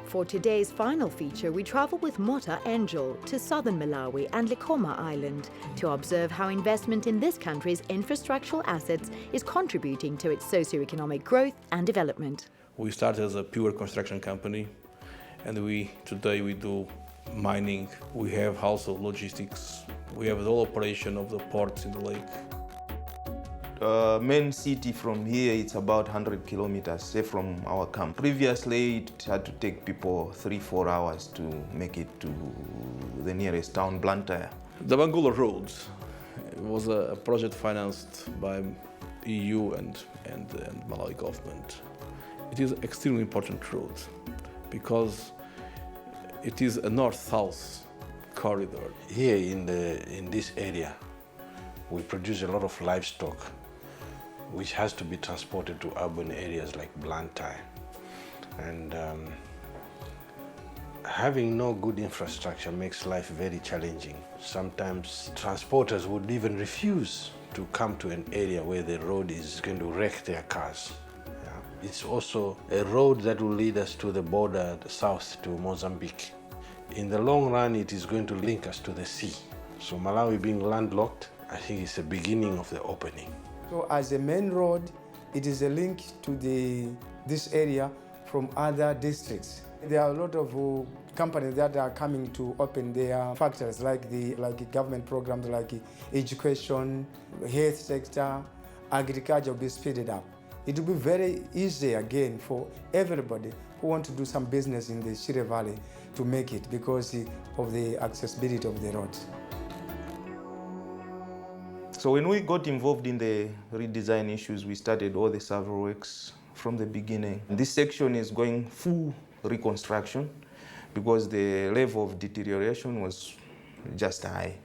For today's final feature, we travel with Mota-Engil to southern Malawi and Likoma Island to observe how investment in this country's infrastructural assets is contributing to its socio-economic growth and development. We started as a pure construction company, and today we do mining. We have also logistics. We have the whole operation of the ports in the lake. Main city from here, it's about 100 kilometers say from our camp. Previously, it had to take people 3-4 hours to make it to the nearest town, Blantyre. The Bangula Road was a project financed by EU and Malawi government. It is an extremely important road because it is a north-south corridor. Here in this area, we produce a lot of livestock which has to be transported to urban areas like Blantyre. And having no good infrastructure makes life very challenging. Sometimes transporters would even refuse to come to an area where the road is going to wreck their cars. Yeah. It's also a road that will lead us to the border south to Mozambique. In the long run, it is going to link us to the sea. So Malawi being landlocked, I think it's the beginning of the opening. So as a main road, it is a link to this area from other districts. There are a lot of companies that are coming to open their factories, like government programs like education, health sector, agriculture will be speeded up. It will be very easy again for everybody who want to do some business in the Shire Valley to make it because of the accessibility of the roads. So when we got involved in the redesign issues, we started all the survey works from the beginning. This section is going full reconstruction because the level of deterioration was just high.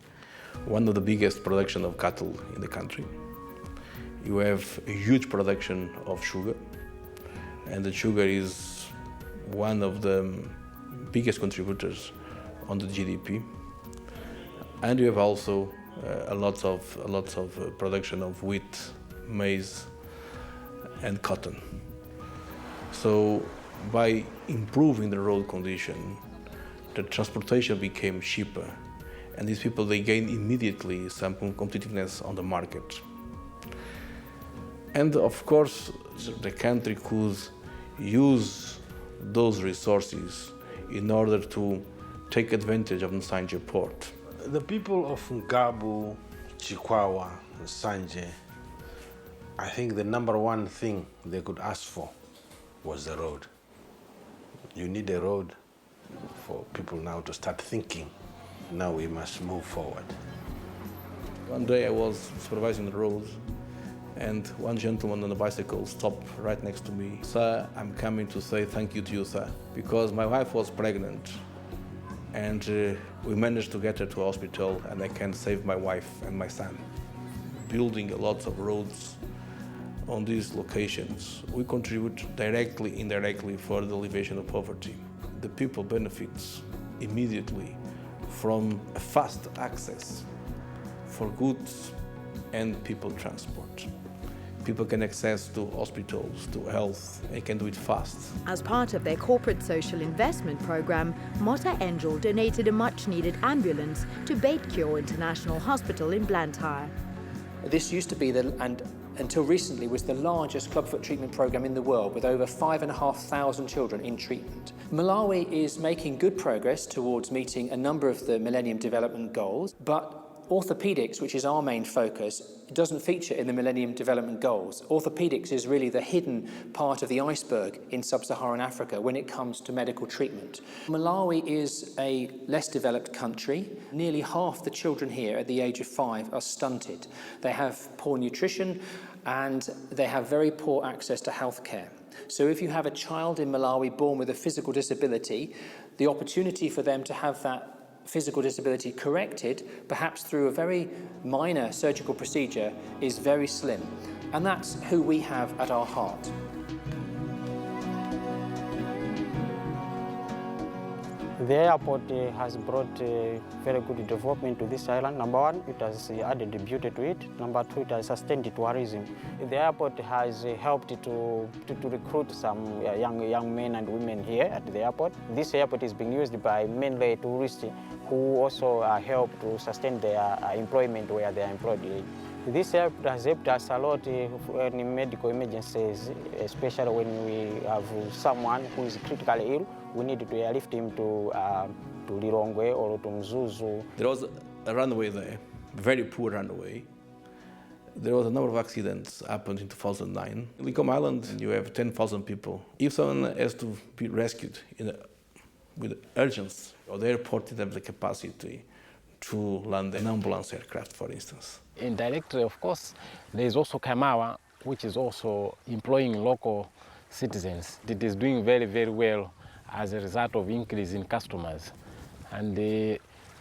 One of the biggest production of cattle in the country. You have a huge production of sugar, and the sugar is one of the biggest contributors on the GDP. And you have also a lot of production of wheat, maize, and cotton. So by improving the road condition, the transportation became cheaper, and these people, they gained immediately some competitiveness on the market. And of course, the country could use those resources in order to take advantage of the Nsanje port. The people of Ngabu, Chikhwawa, Nsanje, I think the number one thing they could ask for was the road. You need a road for people now to start thinking. Now we must move forward. One day I was supervising the roads, and one gentleman on a bicycle stopped right next to me. "Sir, I'm coming to say thank you to you, sir, because my wife was pregnant, and we managed to get her to a hospital, and I can save my wife and my son." Building a lot of roads on these locations, we contribute directly, indirectly for the alleviation of poverty. The people benefits immediately from a fast access for goods and people transport. People can access to hospitals, to health, they can do it fast. As part of their corporate social investment program, Mota-Engil donated a much-needed ambulance to Bait-Cure International Hospital in Blantyre. This used to be, and until recently, was the largest clubfoot treatment program in the world, with over 5,500 children in treatment. Malawi is making good progress towards meeting a number of the Millennium Development Goals, but orthopedics, which is our main focus, doesn't feature in the Millennium Development Goals. Orthopedics is really the hidden part of the iceberg in sub-Saharan Africa when it comes to medical treatment. Malawi is a less developed country. Nearly half the children here at the age of 5 are stunted. They have poor nutrition and they have very poor access to healthcare. So if you have a child in Malawi born with a physical disability, the opportunity for them to have that physical disability corrected, perhaps through a very minor surgical procedure, is very slim. And that's who we have at our heart. The airport has brought very good development to this island. Number one, it has added beauty to it. Number two, it has sustained tourism. The airport has helped to recruit some young men and women here at the airport. This airport is being used by mainly tourists who also help to sustain their employment where they are employed. This airport has helped us a lot in medical emergencies, especially when we have someone who is critically ill. We need to airlift him to Lilongwe or to Mzuzu. There was a runway there, very poor runway. There was a number of accidents happened in 2009. In Likoma Island, you have 10,000 people. If someone has to be rescued with urgency, or the airport didn't have the capacity to land an ambulance aircraft, for instance. Indirectly, of course, there is also Chikhwawa, which is also employing local citizens. It is doing very, very well as a result of increase in customers. And there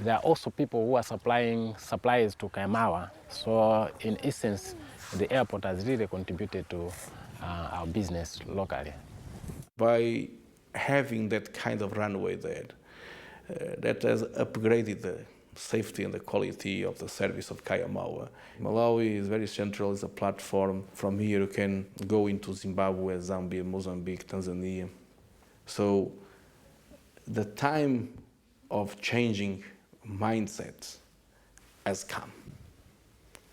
are also people who are supplying supplies to Chikhwawa. So in essence, the airport has really contributed to our business locally. By having that kind of runway there, that has upgraded the safety and the quality of the service of Chikhwawa. Malawi is very central, it's a platform. From here you can go into Zimbabwe, Zambia, Mozambique, Tanzania. So the time of changing mindsets has come,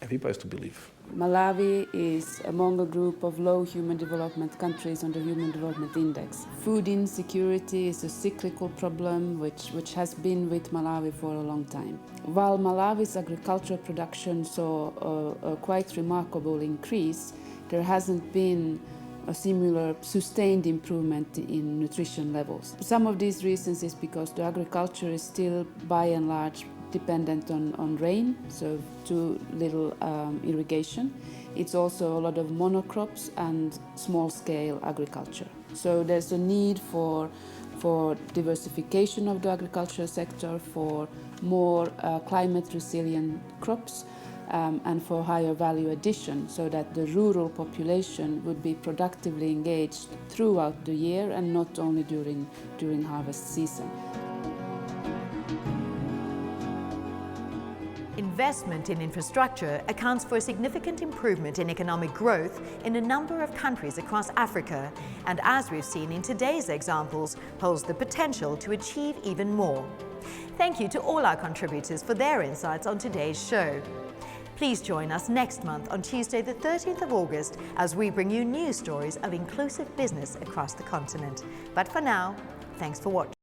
and people have to believe. Malawi is among a group of low human development countries on the Human Development Index. Food insecurity is a cyclical problem which has been with Malawi for a long time. While Malawi's agricultural production saw a quite remarkable increase, there hasn't been a similar sustained improvement in nutrition levels. Some of these reasons is because the agriculture is still by and large dependent on rain, so too little irrigation. It's also a lot of monocrops and small-scale agriculture. So there's a need for diversification of the agricultural sector, for more climate-resilient crops, and for higher value addition, so that the rural population would be productively engaged throughout the year and not only during harvest season. Investment in infrastructure accounts for a significant improvement in economic growth in a number of countries across Africa, and as we've seen in today's examples, holds the potential to achieve even more. Thank you to all our contributors for their insights on today's show. Please join us next month on Tuesday the 13th of August as we bring you news stories of inclusive business across the continent. But for now, thanks for watching.